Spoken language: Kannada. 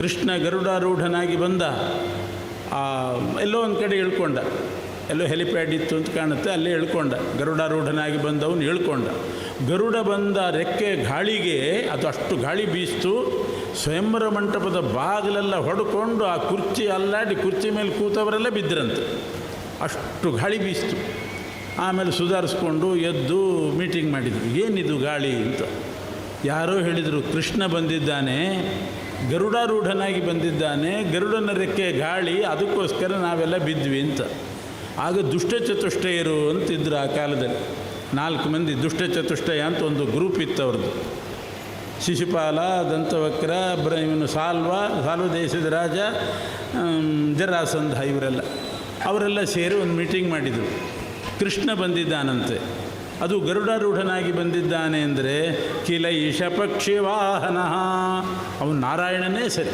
ಕೃಷ್ಣ ಗರುಡಾರೂಢನಾಗಿ ಬಂದ. ಎಲ್ಲೋ ಒಂದು ಕಡೆ ಇಳ್ಕೊಂಡ, ಎಲ್ಲೋ ಹೆಲಿಪ್ಯಾಡ್ ಇತ್ತು ಅಂತ ಕಾಣುತ್ತೆ, ಅಲ್ಲೇ ಇಳ್ಕೊಂಡ. ಗರುಡಾರೂಢನಾಗಿ ಬಂದವನು ಇಳ್ಕೊಂಡ. ಗರುಡ ಬಂದ ರೆಕ್ಕೆ ಗಾಳಿಗೆ ಅದು ಅಷ್ಟು ಗಾಳಿ ಬೀಸ್ತು. ಸ್ವಯಂವರ ಮಂಟಪದ ಬಾಗಿಲೆಲ್ಲ ಹೊಡ್ಕೊಂಡು ಆ ಕುರ್ಚಿ ಅಲ್ಲಾಡಿ ಕುರ್ಚಿ ಮೇಲೆ ಕೂತವರೆಲ್ಲ ಬಿದ್ದರಂತೆ, ಅಷ್ಟು ಗಾಳಿ ಬೀಸ್ತು. ಆಮೇಲೆ ಸುಧಾರಿಸ್ಕೊಂಡು ಎದ್ದು ಮೀಟಿಂಗ್ ಮಾಡಿದರು, ಏನಿದು ಗಾಳಿ ಅಂತ. ಯಾರೋ ಹೇಳಿದರು, ಕೃಷ್ಣ ಬಂದಿದ್ದಾನೆ, ಗರುಡಾರೂಢನಾಗಿ ಬಂದಿದ್ದಾನೆ, ಗರುಡನ ರೆಕ್ಕೆ ಗಾಳಿ, ಅದಕ್ಕೋಸ್ಕರ ನಾವೆಲ್ಲ ಬಿದ್ವಿ ಅಂತ. ಆಗ ದುಷ್ಟಚತುಷ್ಟಯರು ಅಂತಿದ್ರು ಆ ಕಾಲದಲ್ಲಿ. 4 ಮಂದಿ ದುಷ್ಟಚತುಷ್ಟಯ ಅಂತ ಒಂದು ಗ್ರೂಪ್ ಇತ್ತು ಅವ್ರದ್ದು. ಶಿಶುಪಾಲ, ದಂತವಕ್ರ, ಇವನು ಸಾಲ್ವ ದೇಶದ ರಾಜ, ಜರಾಸಂಧ, ಅವರೆಲ್ಲ ಸೇರಿ ಒಂದು ಮೀಟಿಂಗ್ ಮಾಡಿದರು. ಕೃಷ್ಣ ಬಂದಿದ್ದಾನಂತೆ, ಅದು ಗರುಡಾರೂಢನಾಗಿ ಬಂದಿದ್ದಾನೆ ಅಂದರೆ ಕಿಲ ಈಶ ಪಕ್ಷಿ ವಾಹನ, ಅವನು ನಾರಾಯಣನೇ ಸರಿ.